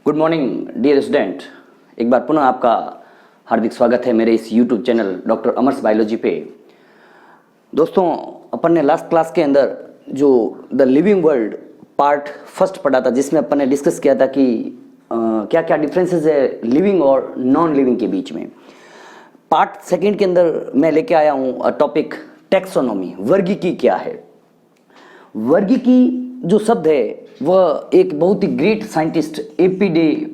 Good morning dear student. एक बार पुनः आपका हार्दिक स्वागत है मेरे इस यूट्यूब चैनल डॉक्टर अमर्स बायोलॉजी पे। दोस्तों, अपन ने लास्ट क्लास के अंदर जो the living world part first पढ़ा था, जिसमें अपन ने डिस्कस किया था कि क्या क्या डिफरेंसेस है लिविंग और नॉन लिविंग के बीच में। पार्ट सेकंड के अंदर मैं लेके आया हूँ टॉपिक टैक्सोनॉमी, वर्गीकी क्या है। वर्गीकी जो शब्द है वह एक बहुत ही great scientist AP de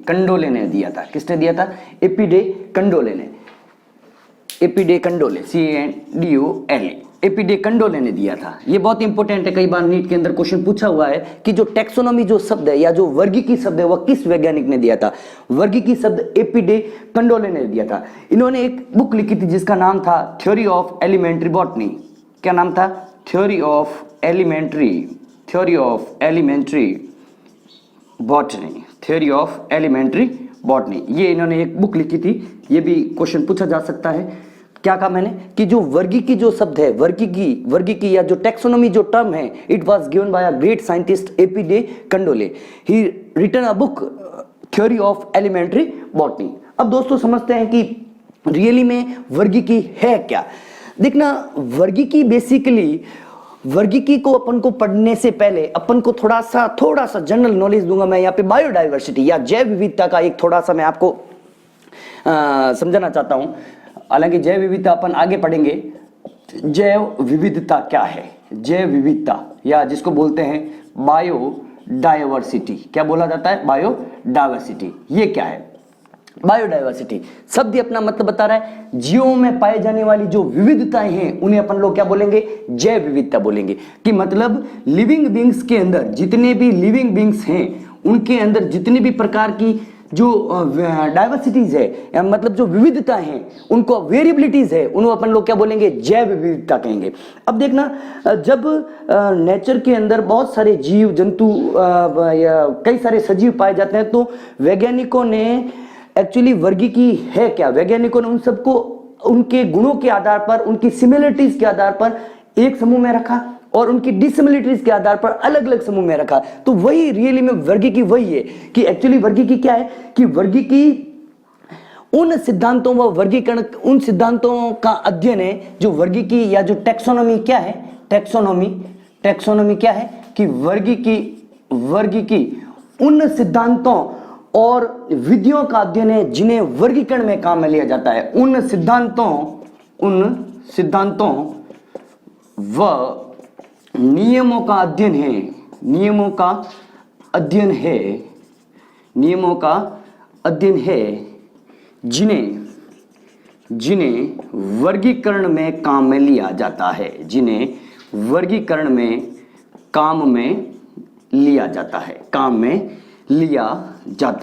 Candolle ने दिया था। किसने दिया था? एपी डे कंडोले ने। AP de कंडोले CANDOLE AP de Candolle ने दिया था। ये बहुत इंपॉर्टेंट है, कई बार नीट के अंदर क्वेश्चन पूछा हुआ है कि जो टैक्सोनॉमी जो शब्द है या जो वर्गीकी शब्द है वह किस वैज्ञानिक ने दिया था। वर्गीकी शब्द एपी डे कंडोले ने दिया था। इन्होंने एक बुक लिखी थी जिसका नाम था थ्योरी ऑफ एलिमेंट्री बॉटनी। क्या नाम था? Theory of elementary botany. Theory of elementary botany, ये इन्होंने एक बुक लिखी थी। ये भी क्वेश्चन पूछा जा सकता है। क्या कहा मैंने कि जो वर्गीकी जो शब्द है, वर्गीकी या जो टैक्सोनॉमी जो टर्म है, it was given by a great scientist AP de Candolle. He written a book theory of elementary botany. अब दोस्तों समझते हैं कि रियली में वर्गीकी है क्या। देखना, वर्गीकी बेसिकली, वर्गीकी को अपन को पढ़ने से पहले अपन को थोड़ा सा जनरल नॉलेज दूंगा मैं यहाँ पे। बायोडाइवर्सिटी या जैव विविधता का एक थोड़ा सा मैं आपको समझाना चाहता हूँ। हालांकि जैव विविधता अपन आगे पढ़ेंगे। जैव विविधता क्या है? जैव विविधता या जिसको बोलते हैं बायोडाइवर्सिटी, क्या बोला जाता है? बायोडाइवर्सिटी। ये क्या है बायोडाइवर्सिटी? शब्द ही अपना मतलब बता रहा है। जीवों में पाए जाने वाली जो विविधताएं हैं उन्हें अपन लोग क्या बोलेंगे? जैव विविधता बोलेंगे। कि मतलब लिविंग बींग्स के अंदर जितने भी लिविंग बींग्स हैं उनके अंदर जितनी भी प्रकार की जो डाइवर्सिटीज है, मतलब जो विविधताएं हैं, उनको वेरिएबिलिटीज है, उनको अपन लोग क्या बोलेंगे? जैव विविधता कहेंगे। अब देखना, जब नेचर के अंदर बहुत सारे जीव जंतु या कई सारे सजीव पाए जाते हैं तो वैज्ञानिकों ने एक्चुअली वर्गीकी है क्या, वैज्ञानिकों ने उन सबको उनके गुणों के आधार पर, उनकी सिमिलरिटीज के आधार पर एक समूह में रखा और उनकी डिसिमिलरिटीज के आधार पर अलग अलग समूह में रखा। तो वही रियली में वर्गीकी वही है कि एक्चुअली वर्गीकी क्या है कि वर्गीकी उन सिद्धांतों व वर्गीकरण, उन सिद्धांतों का अध्ययन है जो वर्गीकी या जो टैक्सोनॉमी क्या है। टैक्सोनॉमी क्या है कि वर्गीकी उन सिद्धांतों और विधियों का अध्ययन है जिन्हें वर्गीकरण में काम में लिया जाता है। उन सिद्धांतों व नियमों का अध्ययन है जिन्हें वर्गीकरण में काम में लिया जाता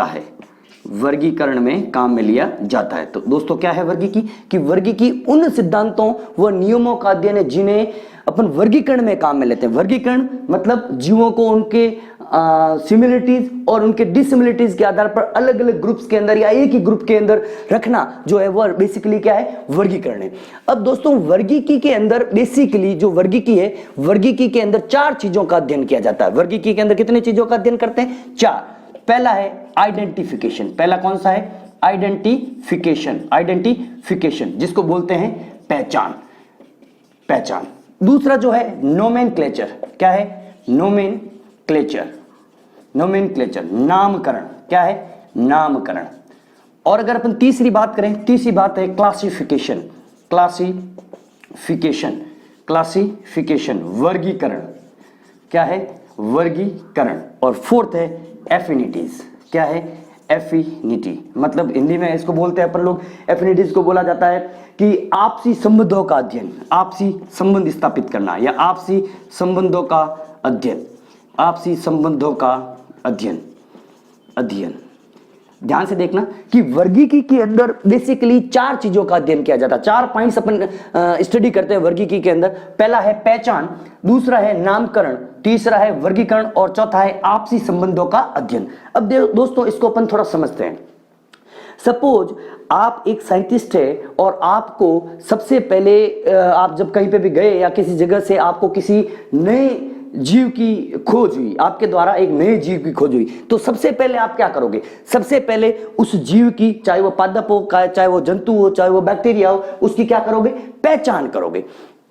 है। वर्गीकरण में काम में लिया जाता है। तो दोस्तों क्या है वर्गीकी? कि वर्गीकी उन सिद्धांतों व नियमों का अध्ययन है जिन्हें अपन वर्गीकरण में काम में लेते हैं। वर्गीकरण मतलब जीवों को उनके सिमिलरिटीज और उनके डिसिमिलरिटीज के आधार पर अलग अलग ग्रुप्स के अंदर या एक ही ग्रुप के अंदर रखना जो है वह बेसिकली क्या है? वर्गीकरण है। अब दोस्तों वर्गीकी के अंदर बेसिकली जो वर्गीकी है, वर्गीकी के अंदर 4 चीजों का अध्ययन किया जाता है। वर्गीकी के अंदर कितने चीजों का अध्ययन करते हैं? 4। पहला है आइडेंटिफिकेशन। पहला कौन सा है? आइडेंटिफिकेशन, जिसको बोलते हैं पहचान। दूसरा जो है नोमेनक्लेचर। क्या है? नोमेनक्लेचर, नामकरण। क्या है? नामकरण। और अगर अपन तीसरी बात करें, तीसरी बात है क्लासिफिकेशन, वर्गीकरण। क्या है? वर्गीकरण। और फोर्थ है एफिनिटीज। क्या है? एफिनिटी, मतलब हिंदी में इसको बोलते हैं अपन लोग, एफिनिटीज को बोला जाता है कि आपसी संबंधों का अध्ययन, आपसी संबंध स्थापित करना या आपसी संबंधों का अध्ययन। ध्यान से देखना कि वर्गीकी के अंदर बेसिकली 4 चीजों का अध्ययन किया जाता है। 4 पॉइंट्स अपन स्टडी करते हैं वर्गीकी के अंदर। पहला है पहचान, दूसरा है नामकरण, तीसरा है वर्गीकरण और चौथा है आपसी संबंधों का अध्ययन। अब दोस्तों इसको अपन थोड़ा समझते हैं। सपोज आप एक साइंटिस्ट है और आपको सबसे पहले आप जब कहीं पे भी गए या किसी जगह से आपको किसी नए जीव की खोज हुई, आपके द्वारा एक नए जीव की खोज हुई, तो सबसे पहले आप क्या करोगे? सबसे पहले उस जीव की, चाहे वो पादप हो, चाहे वो जंतु हो, चाहे वो बैक्टीरिया हो, उसकी क्या करोगे? पहचान करोगे।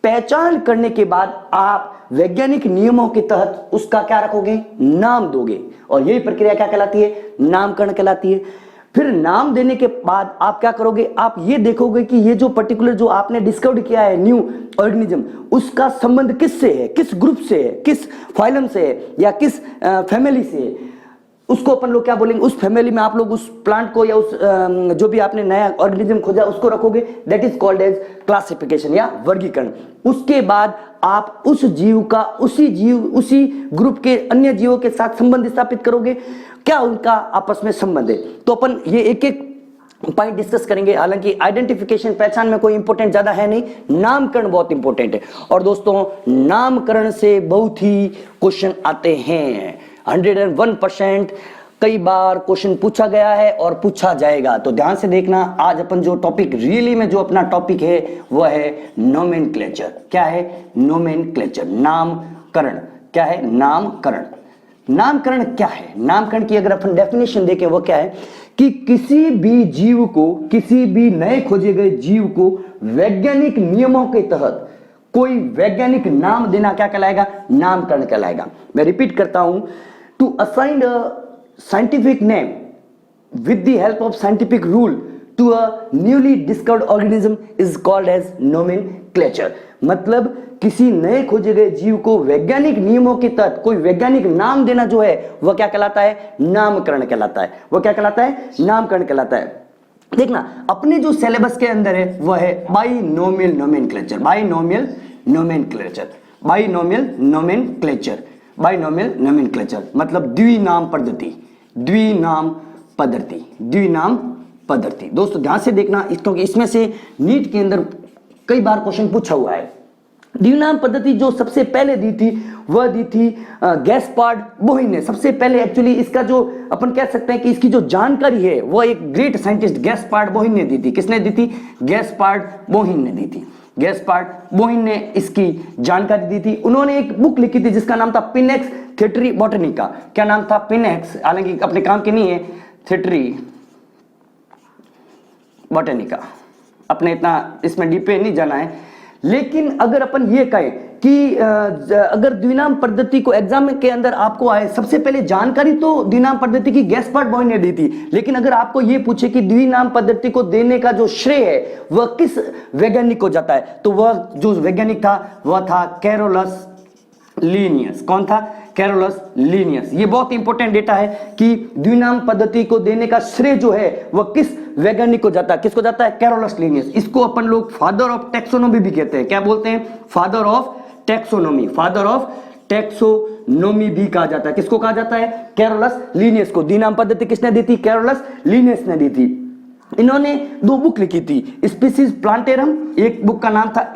पहचान करने के बाद आप वैज्ञानिक नियमों के तहत उसका क्या रखोगे? नाम दोगे, और यही प्रक्रिया क्या कहलाती है? नामकरण कहलाती है। फिर नाम देने के बाद आप क्या करोगे? आप ये देखोगे कि ये जो पर्टिकुलर जो आपने डिस्कवर किया है न्यू ऑर्गेनिज्म, उसका संबंध किससे है, किस ग्रुप से है, किस फाइलम से है, या किस फैमिली से है, उसको अपन लोग क्या बोलेंगे? उस फैमिली में आप लोग उस प्लांट को या उस जो भी आपने नया ऑर्गेनिज्म खोजा उसको रखोगे। That is called as classification या वर्गीकरण। उसके बाद आप उस जीव का उसी ग्रुप के अन्य जीवों के साथ संबंध स्थापित करोगे, क्या उनका आपस में संबंध है। तो अपन ये एक एक पॉइंट डिस्कस करेंगे। हालांकि आइडेंटिफिकेशन, पहचान में कोई इंपॉर्टेंट ज्यादा है नहीं, नामकरण बहुत इंपॉर्टेंट है। और दोस्तों, नामकरण से बहुत ही क्वेश्चन आते हैं, 101% कई बार क्वेश्चन पूछा गया है और पूछा जाएगा। तो ध्यान से देखना, आज अपन जो टॉपिक रियली में जो अपना टॉपिक है वह है नोमेनक्लेचर। क्या है? नोमेनक्लेचर, नामकरण। क्या है? नामकरण। नामकरण क्या है? नामकरण की अगर अपन डेफिनेशन देखें, वो क्या है कि किसी भी जीव को, किसी भी नए खोजे गए जीव को वैज्ञानिक नियमों के तहत कोई वैज्ञानिक नाम देना क्या कहलाएगा? नामकरण कहलाएगा। मैं रिपीट करता हूं, to assign a scientific name with the help of scientific rule to a newly discovered organism is called as nomenclature। मतलब किसी नए खोजे गए जीव को वैज्ञानिक नियमों के तहत कोई वैज्ञानिक नाम देना जो है वह क्या कहलाता है? नामकरण कहलाता है। वह क्या कहलाता है? नामकरण कहलाता है। देखना, अपने जो सिलेबस के अंदर है वह है binomial nomenclature. Binomial nomenclature, binomial nomenclature, binomial nomenclature मतलब द्विनाम पद्धति, द्विनाम पद्धति, द्विनाम पद्धति। दोस्तों ध्यान से देखना, क्योंकि इसमें से नीट के अंदर कई बार क्वेश्चन पूछा हुआ है। द्विनाम पद्धति जो सबसे पहले दी थी वह दी थी गैस्पार्ड बोहिन ने। सबसे पहले एक्चुअली इसका जो अपन कह सकते हैं कि इसकी जो जानकारी है वह एक ग्रेट साइंटिस्ट गैस्पार्ड बोहिन ने दी थी। किसने दी थी? गैस्पार्ड बोहिन ने दी थी। गैस्पार्ड बोहिन ने इसकी जानकारी दी थी। उन्होंने एक बुक लिखी थी जिसका नाम था पिनेक्स थिएटरी बॉटनिका। क्या नाम था? पिनेक्स, हालांकि अपने काम की नहीं है, थिएटरी बॉटनिका। अपने इतना इसमें डीपे नहीं जाना है, लेकिन अगर अपन ये कहें कि अगर द्विनाम पद्धति को एग्जाम के अंदर आपको आए, सबसे पहले जानकारी तो द्विनाम पद्धति की गैस्पार्ड बोहिन ने दी थी, लेकिन अगर आपको ये पूछे कि द्विनाम पद्धति को देने का जो श्रेय है वह किस वैज्ञानिक को जाता है, तो वह जो वैज्ञानिक था वह था कैरोलस लीनियस। कौन था? Carolus Linnaeus. ये बहुत इंपॉर्टेंट डेटा है कि द्विनाम पद्धति को देने का श्रेय जो है वह किस वैज्ञानिक को जाता है? किसको जाता है? Carolus Linnaeus. इसको अपन लोग फादर ऑफ टैक्सोनॉमी भी कहते हैं। क्या बोलते हैं? Father of taxonomy, father of taxonomy भी कहा जाता है। किसको कहा जाता है? कैरोलस लीनियस को। द्विनाम पद्धति किसने दी थी? कैरोलस लीनियस ने दी थी। इन्होंने दो बुक लिखी थी, स्पीसीज प्लांटेरम, एक बुक का नाम था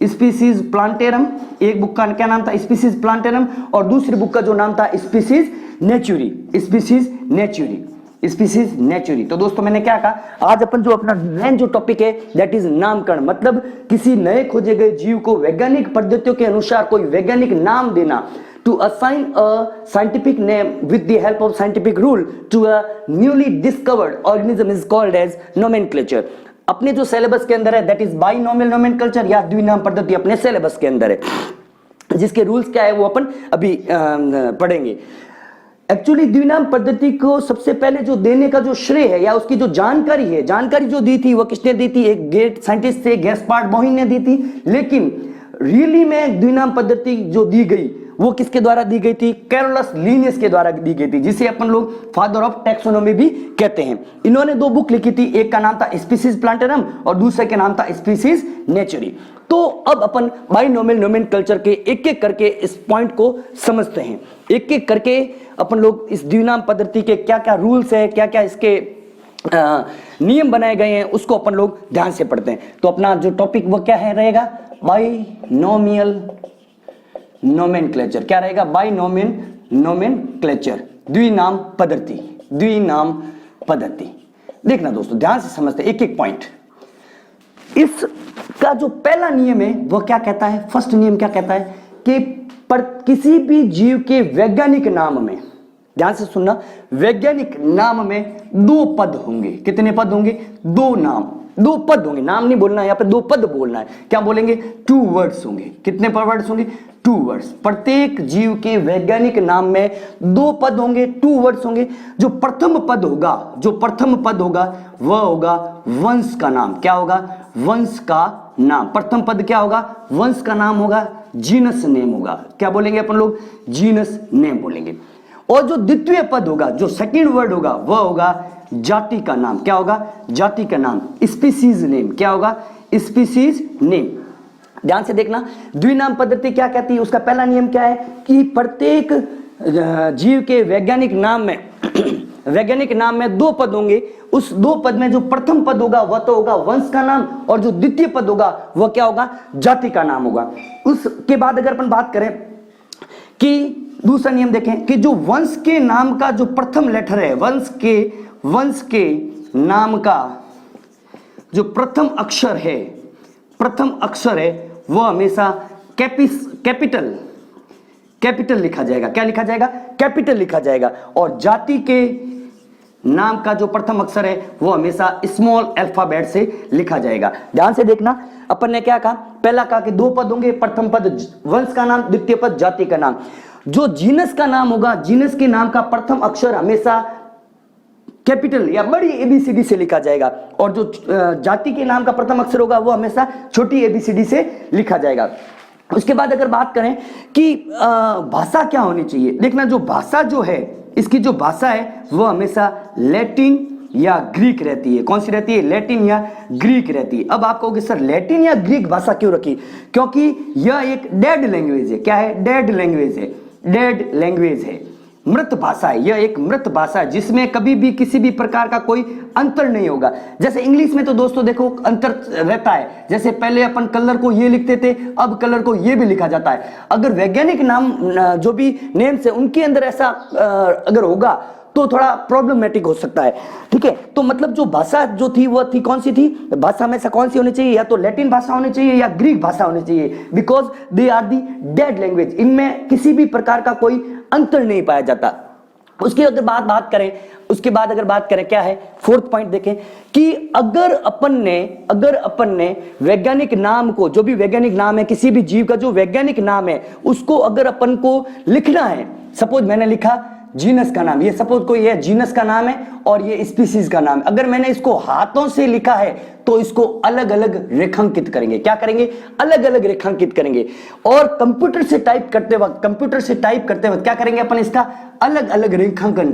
स्पीसीज प्लांटेरम, एक बुक का क्या नाम था? स्पीसीज प्लांटेरम, और दूसरी बुक का जो नाम था स्पीसीज नेचुरी, स्पीसीज नेचुरी, स्पीसीज नेचुरी। तो दोस्तों मैंने क्या कहा, आज अपन जो अपना मेन जो टॉपिक है दैट इज नामकरण, मतलब किसी नए खोजे गए जीव को वैज्ञानिक पद्धतियों के अनुसार कोई वैज्ञानिक नाम देना। To assign a scientific name with the help of scientific rule to a newly discovered organism is called as nomenclature। अपने जो सिलेबस के अंदर है दैट इज बाइनोमियल नोमेनक्लेचर या द्विनाम पद्धति अपने सिलेबस के अंदर है, जिसके रूल्स क्या है वो अपन अभी पढ़ेंगे। एक्चुअली द्विनाम पद्धति को सबसे पहले जो देने का जो श्रेय है या उसकी जो जानकारी है, जानकारी जो दी थी वो किसने दी थी? एक ग्रेट साइंटिस्ट से गैस्पार्ड बोहिन ने दी थी। लेकिन रियली में द्विनाम पद्धति जो दी गई वो किसके द्वारा दी गई थी? कैरोलस लीनियस के द्वारा दी गई थी, जिसे अपन लोग फादर ऑफ टैक्सोनॉमी भी कहते हैं। इन्होंने दो बुक लिखी थी, एक का नाम था स्पीसीज प्लांटेरम और दूसरे का नाम था स्पीसीज नेचुरी। तो अब अपन बाइनोमियल नोमेनक्लेचर के एक एक करके इस पॉइंट को समझते हैं। एक एक करके अपन लोग इस द्विनाम पद्धति के क्या क्या रूल्स है, क्या क्या इसके नियम बनाए गए हैं, उसको अपन लोग ध्यान से पढ़ते हैं। तो अपना जो टॉपिक वो क्या है रहेगा? Binomial nomenclature. क्या रहेगा? बाइनोमियल नोमेनक्लेचर, द्विनाम पद्धति, द्विनाम पद्धति। देखना दोस्तों ध्यान से समझते एक एक पॉइंट। इसका जो पहला नियम है वो क्या कहता है? फर्स्ट नियम क्या कहता है कि पर किसी भी जीव के वैज्ञानिक नाम में, ध्यान से सुनना, वैज्ञानिक नाम में दो पद होंगे। कितने पद होंगे? दो नाम, दो पद होंगे। नाम नहीं बोलना है, यहां पे दो पद बोलना है। क्या बोलेंगे? 2 वर्ड्स होंगे। कितने वर्ड्स होंगे? 2 वर्ड्स। प्रत्येक जीव के वैज्ञानिक नाम में दो पद होंगे, 2 वर्ड्स होंगे। जो प्रथम पद होगा, जो प्रथम पद होगा वह होगा वंश का नाम। क्या होगा? वंश का नाम। प्रथम पद क्या होगा? वंश का नाम होगा, जीनस नेम होगा। क्या बोलेंगे अपन लोग? जीनस नेम बोलेंगे। और जो द्वितीय पद होगा, जो सेकंड वर्ड होगा, वह होगा जाति का नाम। क्या होगा? जाति का नाम, स्पीसीज नेम। क्या होगा? Species name. ध्यान से देखना, द्विनाम पद्धति क्या कहती है? उसका पहला नियम क्या है कि प्रत्येक जीव के वैज्ञानिक नाम में वैज्ञानिक नाम में दो पद होंगे। उस दो पद में जो प्रथम पद होगा वह तो होगा वंश का नाम, और जो द्वितीय पद होगा वह क्या होगा? जाति का नाम होगा। उसके बाद अगर अपन बात करें कि दूसरा नियम देखें कि जो वंश के नाम का जो प्रथम लेटर है, वंश के नाम का जो प्रथम अक्षर है, वह हमेशा कैपिटल लिखा जाएगा। क्या लिखा जाएगा? कैपिटल लिखा जाएगा। और जाति के नाम का जो प्रथम अक्षर है वो हमेशा स्मॉल अल्फाबेट से लिखा जाएगा। ध्यान से देखना, अपन ने क्या कहा? पहला कहा कि दो पद होंगे, प्रथम पद वंश का नाम, द्वितीय पद जाति का नाम। जो जीनस का नाम होगा, जीनस के नाम का प्रथम अक्षर हमेशा कैपिटल या बड़ी एबीसीडी से लिखा जाएगा, और जो जाति के नाम का प्रथम अक्षर होगा वो हमेशा छोटी एबीसीडी से लिखा जाएगा। उसके बाद अगर बात करें कि भाषा क्या होनी चाहिए, देखना जो भाषा जो है, इसकी जो भाषा है वो हमेशा लैटिन या ग्रीक रहती है। कौन सी रहती है? लैटिन या ग्रीक रहती है। अब आप कहोगे सर लैटिन या ग्रीक भाषा क्यों रखी? क्योंकि यह एक डेड लैंग्वेज है। क्या है? डेड लैंग्वेज है। डेड लैंग्वेज है, मृत भाषा है। यह एक मृत भाषा है जिसमें कभी भी किसी भी प्रकार का कोई अंतर नहीं होगा। जैसे इंग्लिश में तो दोस्तों देखो अंतर रहता है। जैसे पहले अपन कलर को ये लिखते थे, अब कलर को ये भी लिखा जाता है। अगर वैज्ञानिक नाम जो भी नेम्स है उनके अंदर ऐसा अगर होगा तो थोड़ा प्रॉब्लमेटिक हो सकता है। ठीक है, तो मतलब जो भाषा जो थी वह थी, कौन सी थी भाषा? हमेशा कौन सी होनी चाहिए? या तो लैटिन भाषा होनी चाहिए या ग्रीक भाषा होनी चाहिए, because they are the dead language. इनमें किसी भी प्रकार का कोई अंतर नहीं पाया जाता। उसके अगर बात करें क्या है? फोर्थ पॉइंट देखें कि अगर अपन ने वैज्ञानिक नाम को, जो भी वैज्ञानिक नाम है किसी भी जीव का जो वैज्ञानिक नाम है उसको अगर अपन को लिखना है, सपोज मैंने लिखा जीनस का नाम, ये सपोज कोई है जीनस का नाम है और ये स्पीसीज का नाम है, अगर मैंने इसको हाथों से लिखा है तो इसको अलग अलग रेखांकित करेंगे। क्या करेंगे? अलग अलग रेखांकित करेंगे। और कंप्यूटर से टाइप करते वक्त क्या करेंगे? अपन इसका अलग अलग रेखांकन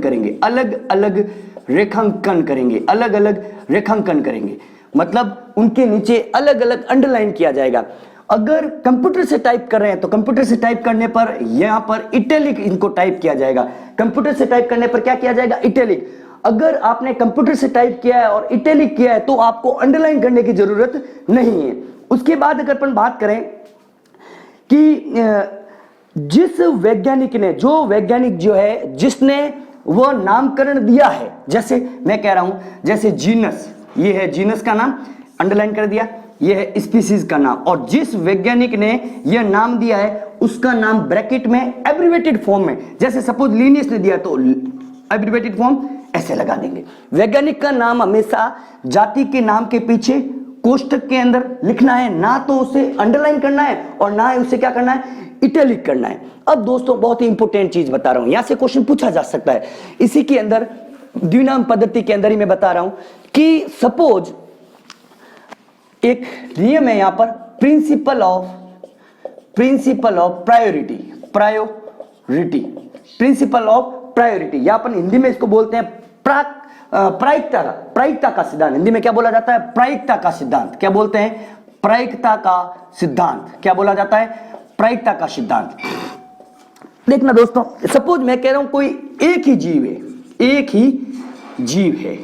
करेंगे, मतलब उनके नीचे अलग अलग अंडरलाइन किया जाएगा। अगर कंप्यूटर से टाइप कर रहे हैं तो कंप्यूटर से टाइप करने पर यहां पर इटैलिक इनको टाइप किया जाएगा। कंप्यूटर से टाइप करने पर क्या किया जाएगा? इटैलिक। अगर आपने कंप्यूटर से टाइप किया है और इटैलिक किया है तो आपको अंडरलाइन करने की जरूरत नहीं है। उसके बाद अगर अपन बात करें कि जिस वैज्ञानिक जो है जिसने वह नामकरण दिया है, जैसे मैं कह रहा हूं, जैसे जीनस, ये है जीनस का नाम, अंडरलाइन कर दिया, ये है स्पीसीज का नाम, और जिस वैज्ञानिक ने यह नाम दिया है उसका नाम ब्रैकेट में एब्रिवेटेड फॉर्म में, जैसे सपोज लिनियस ने दिया तो एब्रिवेटेड फॉर्म ऐसे लगा देंगे। वैज्ञानिक का नाम हमेशा जाति के नाम के पीछे कोष्टक के अंदर लिखना है, ना तो उसे अंडरलाइन करना है और ना ही उसे क्या करना है? इटैलिक करना है। अब दोस्तों बहुत ही इंपॉर्टेंट चीज बता रहा हूं, यहां से क्वेश्चन पूछा जा सकता है। इसी के अंदर द्विनाम पद्धति के अंदर ही मैं बता रहा हूं कि सपोज एक नियम है यहां पर, प्रिंसिपल ऑफ प्रायोरिटी, या अपन हिंदी में इसको बोलते हैं प्रायिकता का सिद्धांत। हिंदी में क्या बोला जाता है? प्रायिकता का सिद्धांत। क्या बोलते हैं? प्रायिकता का सिद्धांत। क्या बोला जाता है? प्रायिकता का सिद्धांत। देखना दोस्तों, सपोज मैं कह रहा हूं कोई एक ही जीव है,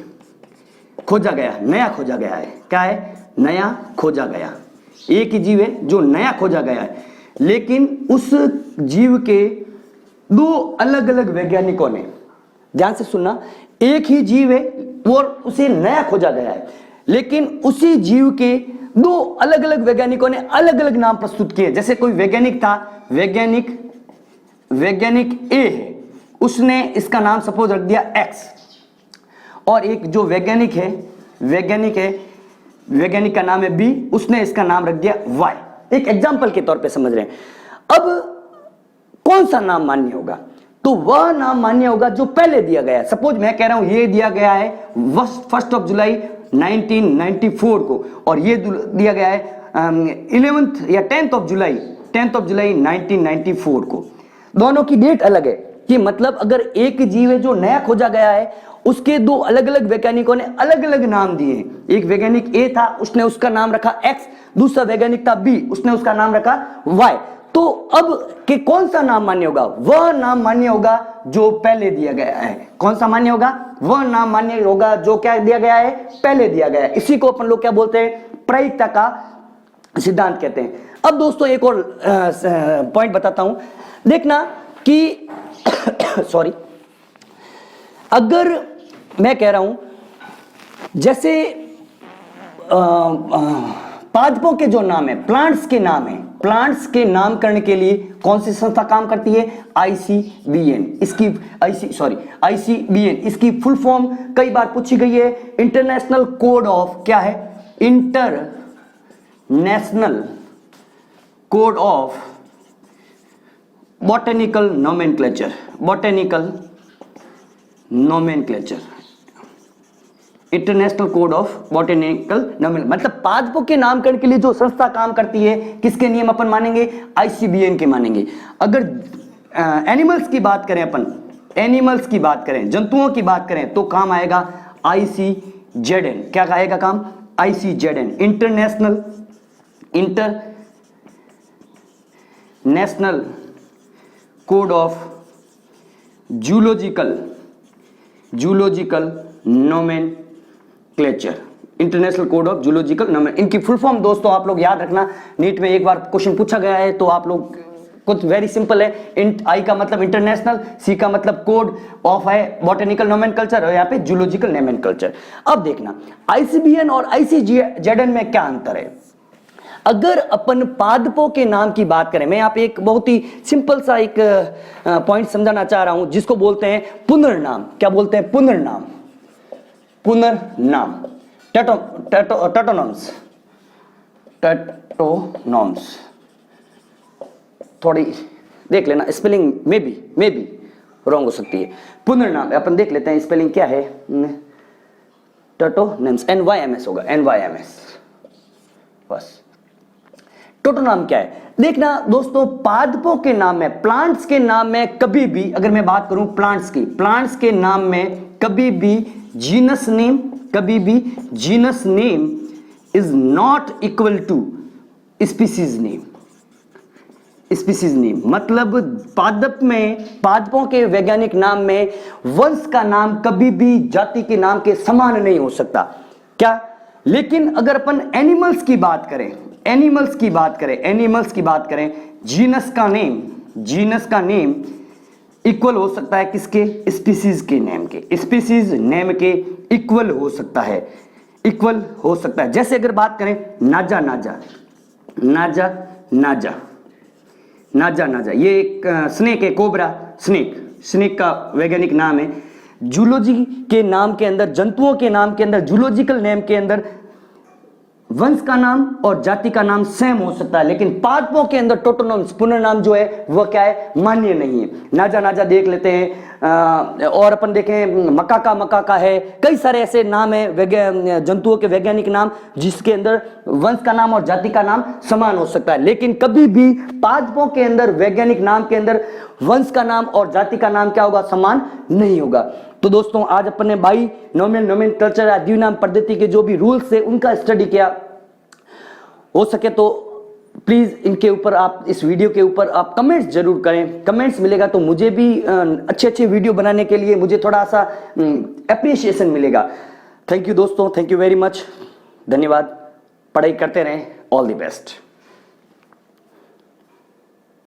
खोजा गया, नया खोजा गया है। क्या है? नया खोजा गया, एक ही जीव है जो नया खोजा गया है, लेकिन उस जीव के दो अलग अलग वैज्ञानिकों ने, ध्यान से सुनना, एक ही जीव है और उसे नया खोजा गया है, लेकिन उसी जीव के दो अलग अलग वैज्ञानिकों ने अलग अलग नाम प्रस्तुत किए। जैसे कोई वैज्ञानिक था, वैज्ञानिक वैज्ञानिक ए है उसने इसका नाम सपोज रख दिया एक्स, और एक जो वैज्ञानिक है वैज्ञानिक का नाम है बी, उसने इसका नाम रख दिया वाई। एक एग्जाम्पल के तौर पे समझ रहे हैं। अब कौन सा नाम मान्य होगा? तो वह नाम मान्य होगा जो पहले दिया गया है। सपोज मैं कह रहा हूं ये दिया गया है 1 जुलाई 1994 को, और ये दिया गया है 11th या 10th जुलाई 1994 को। दोनों की डेट अलग है, कि मतलब अगर एक जीव है जो नया खोजा गया है, उसके दो अलग अलग वैज्ञानिकों ने अलग अलग नाम दिए हैं। एक वैज्ञानिक ए था, उसने उसका नाम रखा एक्स, दूसरा वैज्ञानिक था बी, उसने उसका नाम रखा वाई। तो अब कि कौन सा नाम मान्य होगा? वह नाम मान्य होगा जो पहले दिया गया है। कौन सा मान्य होगा? वह नाम मान्य होगा जो क्या दिया गया है, पहले दिया गया है। इसी को अपन लोग क्या बोलते हैं? प्रायिकता का सिद्धांत कहते हैं। अब दोस्तों एक और पॉइंट बताता हूं, देखना कि सॉरी, अगर मैं कह रहा हूं जैसे पादपों के जो नाम है, प्लांट्स के नाम है, प्लांट्स के नामकरण के लिए कौन सी संस्था काम करती है? आईसीबीएन। आईसीबीएन इसकी फुल फॉर्म कई बार पूछी गई है। इंटरनेशनल कोड ऑफ, क्या है? International code of botanical nomenclature. International code of botanical nomenclature, मतलब पादपों के नामकरण के लिए जो संस्था काम करती है, किसके नियम अपन मानेंगे? आईसीबीएन के मानेंगे। अगर एनिमल्स की बात करें, अपन एनिमल्स की बात करें, जंतुओं की बात करें, तो काम आएगा आईसीजेडएन। क्या आएगा काम? ICZN, international code of zoological nomenclature. International code of zoological nomen, इनकी फुल फॉर्म दोस्तों आप लोग याद रखना, नीट में एक बार क्वेश्चन पूछा गया है, तो आप लोग कुछ वेरी सिंपल है। आई का मतलब इंटरनेशनल, सी का मतलब कोड, ऑफ है बॉटेनिकल नोमेनक्लेचर, और यहाँ पे जूलॉजिकल नोमेनक्लेचर। अब देखना आईसीबीएन और आईसीजेडएन में क्या अंतर है। अगर अपन पादपों के नाम की बात करें, मैं यहाँ पे एक बहुत ही सिंपल सा एक पॉइंट समझाना चाह रहा हूं, जिसको बोलते हैं पुनर्नाम। क्या बोलते हैं? पुनर्नाम। टेटोनॉम्स, थोड़ी देख लेना, स्पेलिंग में भी रॉन्ग हो सकती है। पुनर्नाम अपन देख लेते हैं, स्पेलिंग क्या है? टेटोनॉम्स, NYMS होगा, NYMS बस। टोटोनाम क्या है? देखना दोस्तों, पादपों के नाम में, प्लांट्स के नाम में कभी भी, अगर मैं बात करूं प्लांट्स के नाम में कभी भी genus name is not equal to species name. मतलब पादपों के वैज्ञानिक नाम में वंश का नाम कभी भी जाति के नाम के समान नहीं हो सकता। क्या? लेकिन अगर अपन एनिमल्स की बात करें, जीनस का नेम इक्वल हो सकता है किसके? स्पीसीज नेम के इक्वल हो सकता है। जैसे अगर बात करें नाजा, ये एक स्नेक है, कोबरा स्नेक का वैज्ञानिक नाम है। जूलॉजी के नाम के अंदर, जंतुओं के नाम के अंदर, जूलॉजिकल नेम के अंदर वंश का नाम और जाति का नाम सेम हो सकता है, लेकिन पादपों के अंदर टोटोनॉम्स, पुनर्नाम जो है वह क्या है? मान्य नहीं है। नाजा देख लेते हैं, और अपन देखें मकाका है, कई सारे ऐसे नाम है जंतुओं के वैज्ञानिक नाम जिसके अंदर वंश का नाम और जाति का नाम समान हो सकता है, लेकिन कभी भी पादपों के अंदर वैज्ञानिक नाम के अंदर वंश का नाम और जाति का नाम क्या होगा? समान नहीं होगा। तो दोस्तों आज अपन ने बाइनोमियल नोमेनक्लेचर या द्विनाम पद्धति के जो भी रूल्स है उनका स्टडी किया। हो सके तो प्लीज इनके ऊपर आप, इस वीडियो के ऊपर आप कमेंट्स जरूर करें। कमेंट्स मिलेगा तो मुझे भी अच्छे वीडियो बनाने के लिए मुझे थोड़ा सा एप्रिसिएशन मिलेगा। थैंक यू दोस्तों, थैंक यू वेरी मच, धन्यवाद। पढ़ाई करते रहें, ऑल द बेस्ट।